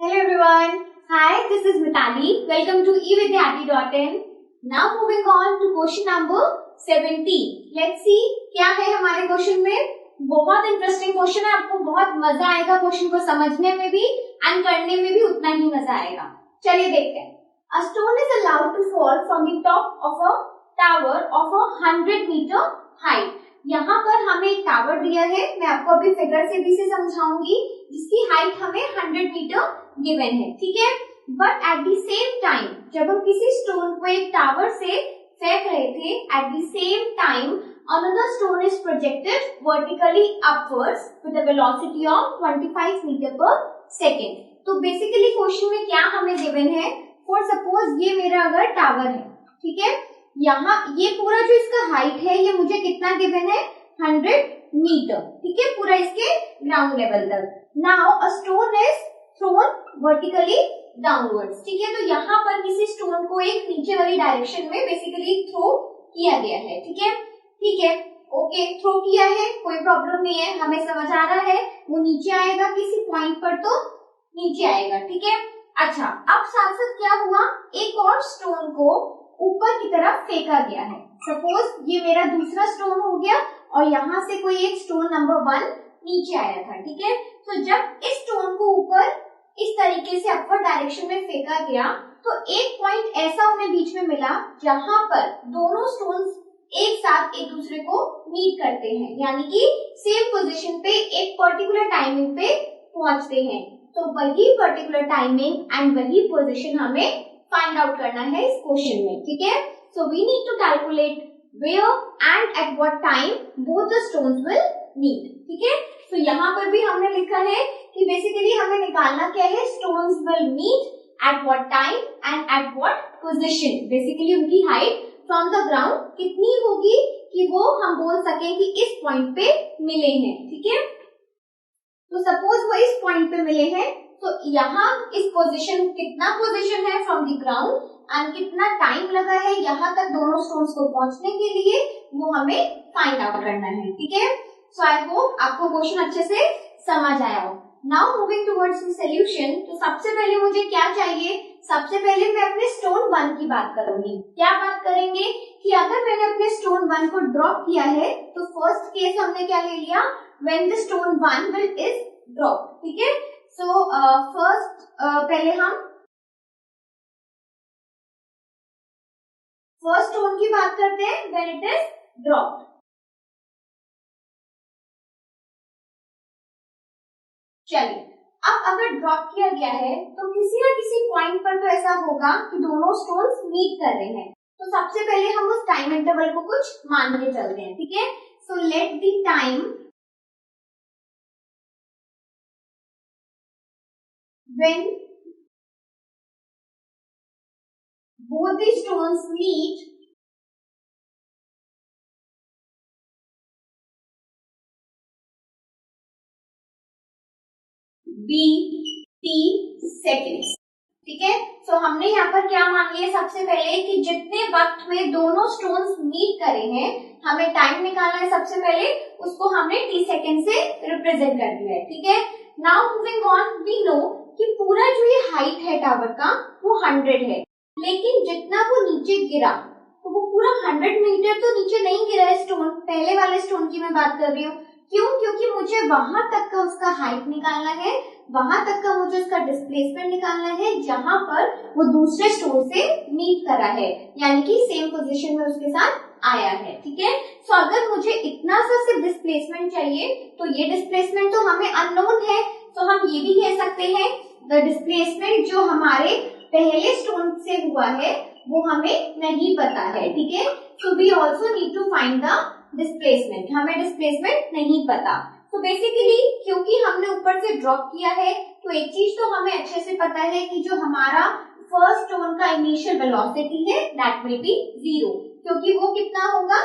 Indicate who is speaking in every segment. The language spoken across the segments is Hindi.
Speaker 1: Hello everyone. Hi, this is Mitali. Welcome to evidyarthi.in. Now moving on to question number 17. Let's see क्या है हमारे क्वेश्चन में. बहुत इंटरेस्टिंग क्वेश्चन है. आपको बहुत मजा आएगा क्वेश्चन को समझने में भी एंड करने में भी उतना ही मजा आएगा. चलिए देखते हैं. A stone is allowed to fall from the top of a tower of 100 meter height. यहाँ पर हमें एक टावर दिया है. मैं आपको अभी फिगर से भी से समझाऊंगी जिसकी हाइट हमें 100 मीटर गिवन है. ठीक है. But at the same time जब हम किसी स्टोन को एक टावर से फेंक रहे थे, at the same time another stone is projected vertically upwards with a velocity of 25 metre per second. तो बेसिकली क्वेश्चन में क्या हमें गिवन है, फॉर सपोज ये मेरा अगर टावर है, ठीक है, यहाँ ये पूरा जो इसका हाइट है ये मुझे कितना गिवन है, 100 मीटर. ठीक है, पूरा इसके ग्राउंड लेवल तक. Now a stone is thrown vertically downwards. ठीक है, तो यहाँ पर किसी स्टोन को एक नीचे वाली डायरेक्शन में बेसिकली थ्रो किया गया है. ठीक है, ठीक है, ओके, थ्रो किया है, कोई प्रॉब्लम नहीं है, हमें समझ आ रहा है. वो नीचे आएगा किसी पॉइंट पर तो नीचे आएगा. ठीक है. अच्छा, अब साथ साथ क्या हुआ, एक और स्टोन को ऊपर की तरफ फेंका गया है. सपोज ये मेरा दूसरा स्टोन हो गया और यहाँ से कोई एक स्टोन नंबर 1 नीचे आया था. ठीक है, तो जब इस स्टोन को ऊपर इस तरीके से अपवर्ड डायरेक्शन में फेंका गया तो एक पॉइंट ऐसा उन्हें बीच में मिला जहां पर दोनों स्टोन्स एक साथ एक दूसरे को मीट करते हैं, यानी कि सेम पोजीशन पे एक पर्टिकुलर टाइमिंग पे पहुंचते हैं. तो वही पर्टिकुलर टाइमिंग एंड वही पोजीशन हमें फाइंड आउट करना है इस क्वेश्चन में. ठीक है, so we need to calculate where and at what time both the stones will meet. ठीक है, तो यहाँ पर भी हमने लिखा है कि बेसिकली हमें निकालना क्या है, stones will meet at what time and at what position. Basically उनकी हाइट फ्रॉम द ग्राउंड कितनी होगी कि वो हम बोल सकें कि इस पॉइंट पे मिले हैं. ठीक है, तो सपोज वो इस पॉइंट पे मिले हैं, तो यहाँ इस पोजीशन कितना पोजीशन है फ्रॉम द ग्राउंड एंड कितना टाइम लगा है यहाँ तक दोनों स्टोन्स को पहुंचने के लिए, वो हमें फाइंड आउट करना है. ठीक है, सो आई होप आपको क्वेश्चन अच्छे से समझ आया हो. Now moving towards the solution. तो सबसे पहले मुझे क्या चाहिए, सबसे पहले मैं अपने स्टोन 1 की बात करूंगी. क्या बात करेंगे कि अगर मैंने अपने स्टोन 1 को ड्रॉप किया है तो फर्स्ट केस हमने क्या ले लिया, when the stone 1 will is drop. ठीक है, सो फर्स्ट पहले हम फर्स्ट स्टोन की बात करते हैं व्हेन इट इज ड्रॉप. चलिए, अब अगर ड्रॉप किया गया है तो किसी ना किसी पॉइंट पर तो ऐसा होगा कि दोनों स्टोन्स मीट कर रहे हैं. तो सबसे पहले हम उस टाइम इंटरवल को कुछ मान के चलते हैं. ठीक है, so let the time when both the stones meet be t seconds. ठीक है, सो हमने यहाँ पर क्या मान लिया, सबसे पहले कि जितने वक्त में दोनों स्टोन्स मीट करे हैं हमें टाइम निकालना है. सबसे पहले उसको हमने t सेकेंड से रिप्रेजेंट कर दिया है. ठीक है, now moving on, we know कि पूरा जो ये हाइट है टावर का वो 100 है, लेकिन जितना वो नीचे गिरा तो वो पूरा 100 मीटर तो नीचे नहीं गिरा है स्टोन. पहले वाले स्टोन की मैं बात कर रही हूँ. क्यों, क्योंकि मुझे वहां तक का उसका हाइट निकालना है, वहां तक का मुझे उसका डिस्प्लेसमेंट निकालना है जहां पर वो दूसरे स्टोन से मीट करा है, यानी कि सेम पोजीशन में उसके साथ आया है. ठीक है, सो अगर मुझे इतना सा सिर्फ डिस्प्लेसमेंट चाहिए तो ये डिस्प्लेसमेंट तो हमें अननोन है, तो हम ये भी कह सकते हैं द डिस्प्लेसमेंट जो हमारे पहले स्टोन से हुआ है वो हमें नहीं पता है. ठीक है, so we also need to find the displacement. हमें डिस्प्लेसमेंट नहीं पता. तो बेसिकली क्योंकि हमने ऊपर से ड्रॉप किया है तो एक चीज तो हमें अच्छे से पता है कि जो हमारा फर्स्ट स्टोन का इनिशियल वेलोसिटी है दैट विल बी 0, क्योंकि वो कितना होगा,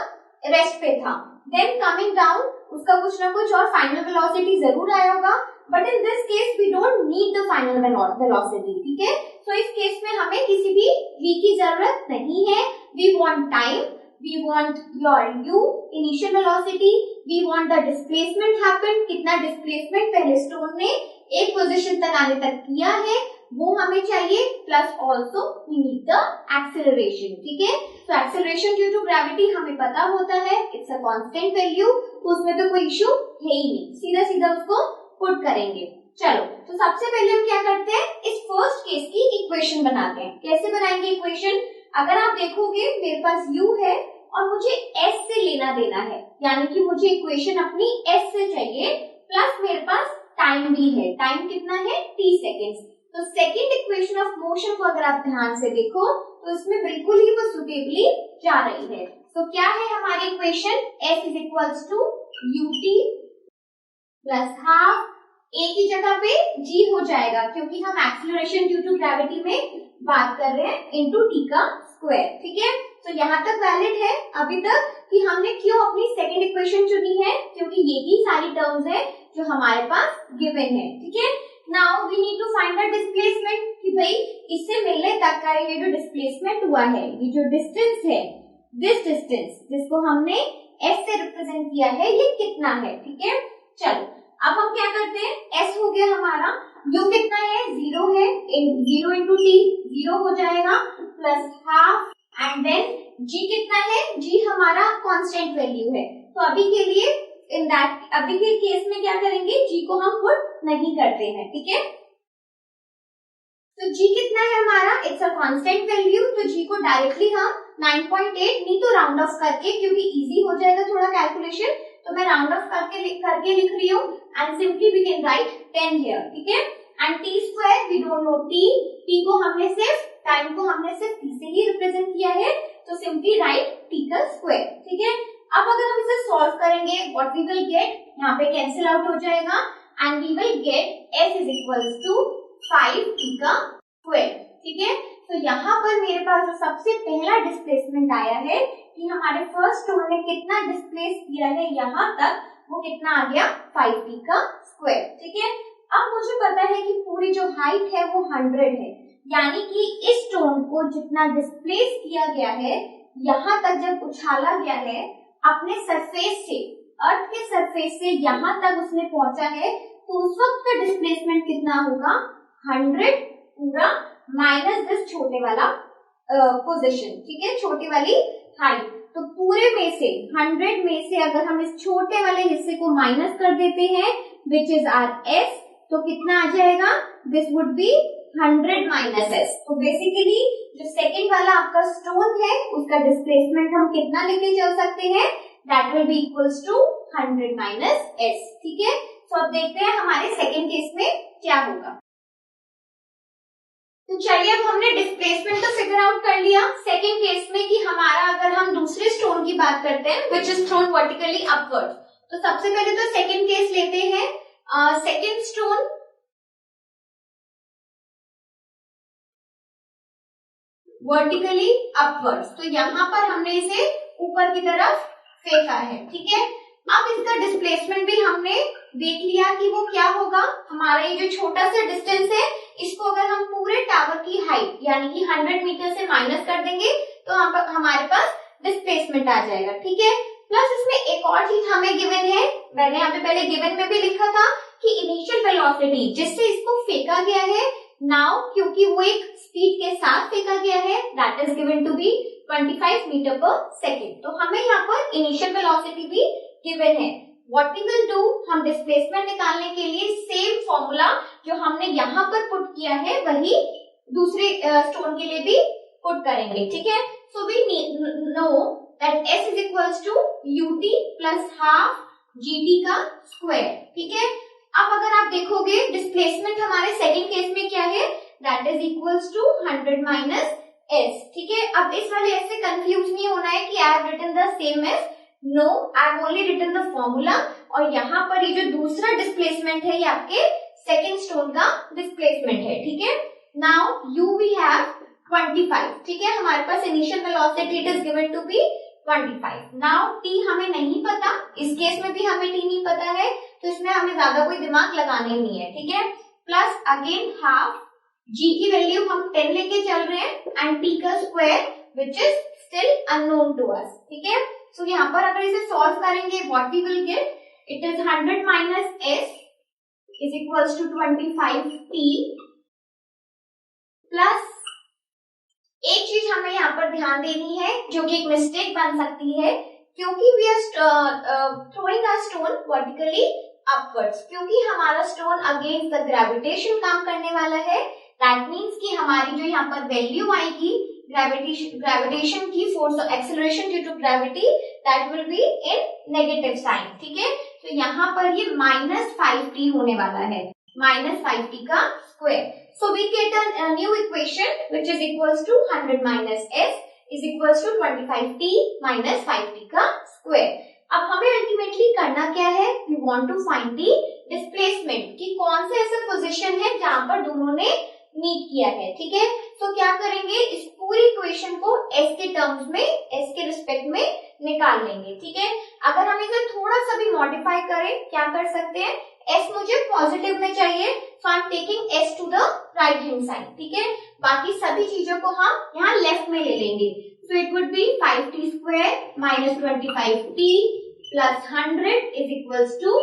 Speaker 1: रेस्ट पे था. देन कमिंग डाउन उसका कुछ ना कुछ और फाइनल वेलोसिटी जरूर आया होगा, but in this case we don't need the final velocity. ठीक है, तो इस केस में हमें किसी भी v की जरूरत नहीं है. We want time, we want your u initial velocity we want the displacement happen, कितना डिस्प्लेसमेट पहले स्टोन ने एक पोजीशन तक आने तक किया है वो हमें चाहिए, plus also we need the acceleration. ठीक है, तो एक्सेलरेशन ड्यू टू ग्रेविटी हमें पता होता है, इट्स अ कांस्टेंट वैल्यू, उसमें तो कोई इशू है ही नहीं, सीधा सीधा उसको पुट करेंगे। चलो, तो सबसे पहले हम क्या करते हैं, इस फर्स्ट केस की इक्वेशन बनाते हैं। कैसे बनाएंगे इक्वेशन, अगर आप देखोगे मेरे पास u है और मुझे s से लेना देना है, यानी कि मुझे इक्वेशन अपनी s से चाहिए, प्लस मेरे पास टाइम भी है, टाइम कितना है t सेकेंड्स। तो सेकेंड इक्वेशन ऑफ मोशन को अगर आप ध्यान से देखो तो इसमें बिल्कुल ही वो सुटेबली जा रही है। तो क्या है हमारी equation, s is equals to ut plus half, a की जगह पे g हो जाएगा क्योंकि हम एक्सीलरेशन ड्यू टू ग्रेविटी में बात कर रहे हैं, इनटू t का स्क्वायर। ठीक है, तो यहाँ तक वैलिड है अभी तक कि हमने क्यों अपनी सेकेंड इक्वेशन चुनी है, क्योंकि यही सारी टर्म्स है जो हमारे पास गिवन है। ठीक है, now we need to find the displacement, कि भाई इससे मिलने तक का ये जो डिस्प्लेसमेंट हुआ है, ये जो डिस्टेंस है, दिस डिस्टेंस जिसको हमने s से रिप्रेजेंट किया है, ये कितना है। ठीक है, चलो अब हम क्या करते हैं, s हो गया हमारा, u कितना है, 0 है, 0 इंटू टी 0 हो जाएगा, plus half, and then g कितना है, g हमारा कांस्टेंट वैल्यू है। तो अभी के लिए अभी के केस में क्या करेंगे, g को हम पुट नहीं करते हैं। ठीक है, तो g कितना है हमारा, इट्स अ कांस्टेंट वैल्यू, तो g को डायरेक्टली हम 9.8 नहीं तो राउंड ऑफ करके, क्योंकि इजी हो जाएगा थोड़ा कैलकुलेशन, तो मैं राउंड ऑफ करके लिख रही हूँ, and simply we can write 10 here. ठीक है, and t square we don't know t को हमने सिर्फ टाइम को हमने सिर्फ t से ही रिप्रेजेंट किया है, तो सिंपली राइट t का स्क्वायर। ठीक है, अब अगर हम इसे सॉल्व करेंगे, व्हाट वी विल गेट, यहाँ पे कैंसिल आउट हो जाएगा, and we will get s is equals to 5t का स्क्वायर। ठीक है, तो यहाँ पर मेरे पास जो सबसे पहला डिस्प्लेसमेंट आया है कि हमारे फर्स्ट स्टोन ने कितना डिस्प्लेस किया है यहाँ तक, वो कितना आ गया, 5t का स्क्वायर। ठीक है, अब मुझे पता है कि पूरी जो हाइट है वो 100 है, यानी कि इस स्टोन को जितना डिस्प्लेस किया गया है, यहाँ तक जब उछाला गया है अपने सरफेस से, अर्थ के सरफेस से यहाँ तक उसने पहुंचा है, तो उस वक्त का डिस्प्लेसमेंट कितना होगा, 100 पूरा माइनस दिस छोटे वाला पोजीशन। ठीक है, छोटी वाली हाइट, तो पूरे में से 100 में से अगर हम इस छोटे वाले हिस्से को माइनस कर देते हैं, विच इज आर s, तो कितना आ जाएगा, this would be 100 minus s। तो बेसिकली जो सेकंड वाला आपका स्टोन है उसका डिस्प्लेसमेंट हम कितना लेके चल सकते हैं, that will be equals to 100 minus s। ठीक है, तो अब देखते हैं हमारे सेकंड केस में क्या होगा। तो चलिए, अब हमने डिस्प्लेसमेंट तो फिगर आउट कर लिया सेकेंड केस में कि हमारा अगर हम दूसरे स्टोन की बात करते हैं which is thrown vertically upward, तो सबसे पहले तो सेकेंड केस लेते हैं, सेकेंड स्टोन वर्टिकली अपवर्ड, तो यहाँ पर हमने इसे ऊपर की तरफ फेंका है। ठीक है, अब इसका डिस्प्लेसमेंट भी हमने देख लिया कि वो क्या होगा, हमारा ये जो छोटा सा डिस्टेंस है, इसको अगर हम पूरे टावर की हाइट यानी कि 100 मीटर से माइनस कर देंगे तो हमारे पास डिस्प्लेसमेंट आ जाएगा। ठीक है, प्लस इसमें एक और चीज हमें गिवन है, मैंने यहाँ पे पहले गिवन में भी लिखा था कि इनिशियल वेलोसिटी जिससे इसको फेंका गया है, नाउ क्योंकि वो एक स्पीड के साथ फेंका गया है, that is given to be 25 metre per second, तो हमें यहाँ पर इनिशियल वेलोसिटी भी गिवन है। व्हाट वी विल डू, हम डिस्प्लेसमेंट निकालने के लिए सेम फॉर्मूला जो हमने यहाँ पर पुट किया है वही दूसरे स्टोन के लिए भी पुट करेंगे। ठीक है, so we know that s is equals to ut plus half gt का स्क्वायर। ठीक है, अब अगर आप देखोगे डिस्प्लेसमेंट हमारे सेकंड केस में क्या है, that is equals to 100 minus s। ठीक है, अब इस वाले s से कंफ्यूज नहीं होना है कि I have written the same S, no, I have only written the formula, और यहाँ पर ये जो दूसरा डिस्प्लेसमेंट है ये आपके सेकेंड स्टोन का डिस्प्लेसमेंट है। ठीक है, नाउ u वी हैव 25। ठीक है, हमारे पास initial velocity it is given to be 25। Now t हमें नहीं पता, इस केस में भी हमें t नहीं पता है, तो इसमें हमें ज्यादा कोई दिमाग लगाने नहीं है। ठीक है, प्लस अगेन हाफ g की वैल्यू हम 10 लेके चल रहे हैं, एंड t का square which is still unknown to us. ठीक है, सो यहाँ पर अगर इसे सॉल्व करेंगे what we will get, it is 100 minus s is equals to 25t plus एक चीज हमें यहाँ पर ध्यान देनी है जो कि एक मिस्टेक बन सकती है, क्योंकि we are throwing a stone vertically upwards, क्योंकि हमारा स्टोन अगेंस्ट द ग्रेविटेशन काम करने वाला है। दैट मीन्स कि हमारी जो यहाँ पर वैल्यू आएगी ग्रेविटेशन की फोर्स और acceleration due to gravity, that will be in negative sign. ठीक है, तो यहाँ पर ये -5t होने वाला है, -5t का square. So we get a new equation which is equals to 100 minus s is equals to 25t minus 5t का स्क्वायर। अब हमें अल्टीमेटली करना क्या है, we want to find the displacement कि कौन सा ऐसा पोजीशन है जहां पर दोनों ने मीट किया है। ठीक है, तो क्या करेंगे, इस पूरी इक्वेशन को s के टर्म्स में, s के रिस्पेक्ट में निकाल लेंगे। ठीक है, अगर हम इसे थोड़ा सा भी मॉडिफाई करें, क्या कर सकते हैं, s मुझे पॉजिटिव में चाहिए, so I am taking s to the right hand side. ठीक है, बाकी सभी चीजों को हम यहाँ लेफ्ट में ले लेंगे। So it would be 5t square minus 25t plus 100 is equals to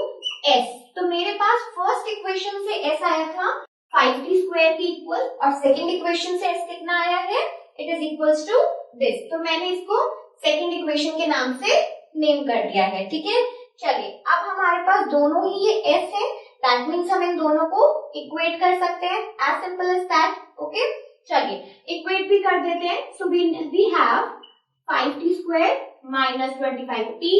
Speaker 1: s। तो मेरे पास फर्स्ट इक्वेशन से s आया था 5t स्क्वायर के इक्वल, और सेकंड इक्वेशन से s कितना आया है, it is equals to this. तो मैंने इसको सेकंड इक्वेशन के नाम से नेम कर दिया है। ठीक है, चलिए अब हमारे पास दोनों ही ये s है, दैट मीन्स हम इन दोनों को इक्वेट कर सकते हैं, as simple as that. Okay, चलिए इक्वेट भी कर देते हैं। So we have 5t square minus 25t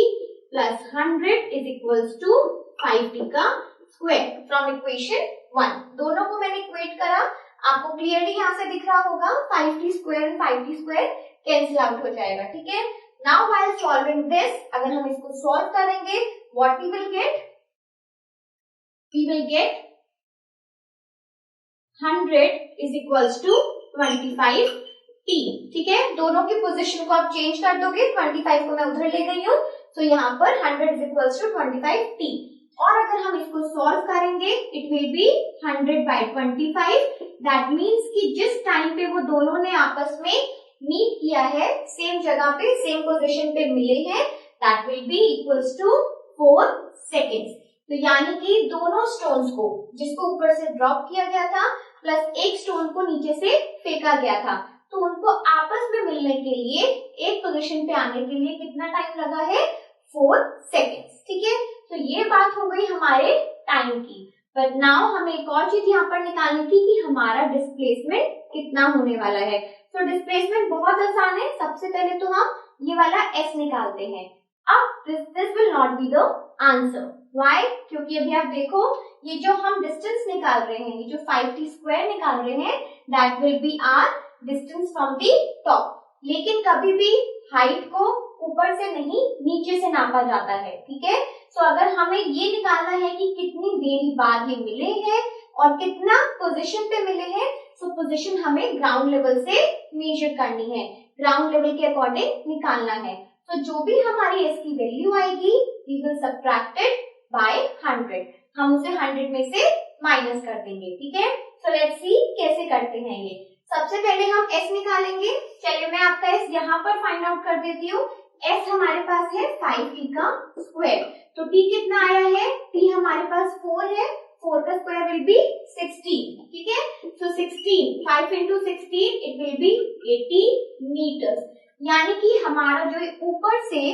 Speaker 1: plus 100 is equals to 5t का स्क्वायर फ्रॉम इक्वेशन 1। दोनों को मैंने इक्वेट करा, आपको क्लियरली यहाँ से दिख रहा होगा 5t square and 5t square cancel out हो जाएगा। ठीक है, नाउ व्हाइल सॉल्विंग दिस, अगर हम इसको सॉल्व करेंगे what we will get, we will get 100 is equals to 25t। ठीक है, दोनों की पोजीशन को आप चेंज कर दोगे, 25 को मैं उधर ले गई हूँ, तो यहाँ पर 100 is equals to 25t। और अगर हम इसको सॉल्व करेंगे it will B 100 by 25, that means कि जिस टाइम पे वो दोनों ने आपस में मीट किया है, सेम जगह पे सेम पोजीशन पे मिले हैं, that will be equals to 4 seconds. तो यानी कि दोनों स्टोन्स को, जिसको ऊपर से ड्रॉप किया गया था प्लस एक स्टोन को नीचे से फेंका गया था, तो उनको आपस में मिलने के लिए, एक पोजीशन पे आने के लिए कितना टाइम लगा है, 4 सेकेंड्स। ठीक है, तो ये बात हो गई हमारे टाइम की। बट नाउ हमें एक और चीज यहाँ पर निकालनी थी कि हमारा डिस्प्लेसमेंट कितना होने वाला है। तो डिस्प्लेसमेंट बहुत आसान है, सबसे पहले तो हम ये वाला s निकालते हैं। अब this will not be the answer. Why? क्योंकि अभी आप देखो ये जो हम डिस्टेंस निकाल रहे हैं, ये जो 5t स्क्वायर निकाल रहे हैं, that will be our distance from the top. लेकिन कभी भी हाइट को ऊपर से नहीं नीचे से नापा जाता है। ठीक है, तो अगर हमें ये निकालना है कि कितनी देरी बाद ये मिले हैं और कितना पोजीशन पे मिले हैं, तो पोजीशन हमें ग्राउंड लेवल से मेजर करनी है, ग्राउंड लेवल के अकॉर्डिंग निकालना है। तो जो भी हमारी s की वैल्यू आएगी we will subtract it by 100, हम उसे 100 में से माइनस कर देंगे। ठीक है, सो लेट्स सी कैसे करते हैं ये। सबसे पहले हम s निकालेंगे। चलिए मैं आपका s यहाँ पर फाइंड आउट कर देती हूँ। s हमारे पास है 5t का स्क्वायर, तो t कितना आया है, t हमारे पास 4 है, 4 का स्क्वायर विल बी 16। ठीक है, so 16, 5 into 16 it will be 80 metres. यानी कि हमारा जो ऊपर से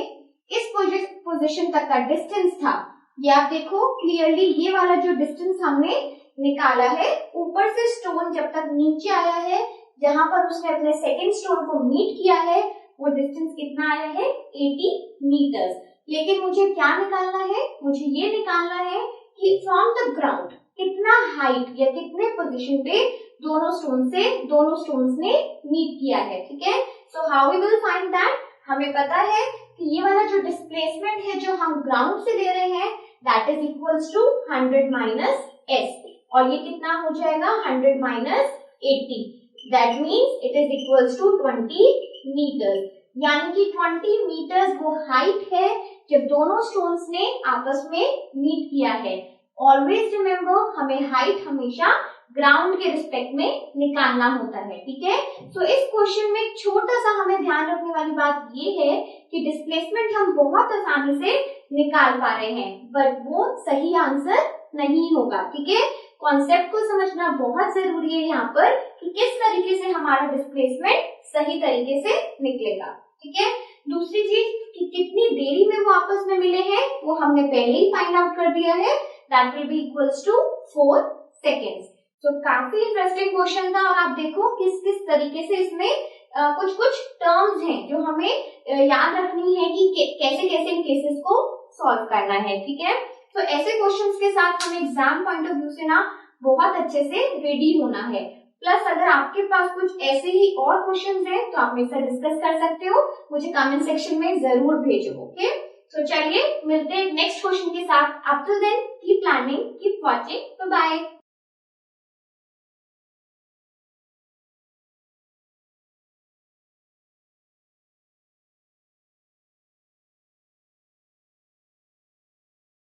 Speaker 1: इस पोजीशन तक का डिस्टेंस था, ये आप देखो क्लियरली, ये वाला जो डिस्टेंस हमने निकाला है, ऊपर से स्टोन जब तक नीचे आया है, जहां पर उसने अपने सेकंड स्टोन को मीट किया है, वो डिस्टेंस कितना आया है, 80 मीटर्स। लेकिन मुझे क्या निकालना है, मुझे ये निकालना है कि फ्रॉम द ग्राउंड कितना हाइट या कितने पोजीशन पे दोनों स्टोन्स ने मीट किया है। ठीक है, so how we will find that, हमें पता है कि ये वाला जो डिस्प्लेसमेंट है जो हम ग्राउंड से ले रहे हैं, that is equals to 100 minus s, और ये कितना हो जाएगा, 100 minus 80, that means it is equals to 20 metres. यानी कि 20 मीटर्स वो हाइट है जब दोनों स्टोन्स ने आपस में मीट किया है। ऑलवेज रिमेम्बर, हमें हाइट हमेशा ग्राउंड के रिस्पेक्ट में निकालना होता है, ठीक है। तो इस क्वेश्चन में छोटा सा हमें ध्यान रखने वाली बात ये है कि डिस्प्लेसमेंट हम बहुत आसानी से निकाल पा रहे हैं, बट वो सही आंसर नहीं होगा, ठीक है। कॉन्सेप्ट को समझना बहुत जरूरी है यहाँ पर कि किस तरीके से हमारा डिस्प्लेसमेंट सही तरीके से निकलेगा, ठीक है। दूसरी चीज कि कितनी देरी में वो आपस में मिले हैं वो हमने पहले ही फाइंड आउट कर दिया है, that will be equals to 4 seconds. तो काफी इंटरेस्टिंग क्वेश्चन था और आप देखो किस किस तरीके से इसमें कुछ कुछ टर्म्स हैं जो हमें याद रखनी है कि कैसे कैसे इन केसेस को सॉल्व करना है, ठीक है। तो ऐसे क्वेश्चंस के साथ हमें एग्जाम पॉइंट ऑफ व्यू से ना बहुत अच्छे से रेडी होना है। प्लस अगर आपके पास कुछ ऐसे ही और क्वेश्चंस हैं तो आप मेरे साथ डिस्कस कर सकते हो, मुझे कमेंट सेक्शन में जरूर भेजो, ओके। तो चलिए मिलते हैं नेक्स्ट क्वेश्चन के साथ। Up to then keep planning, keep watching, bye bye.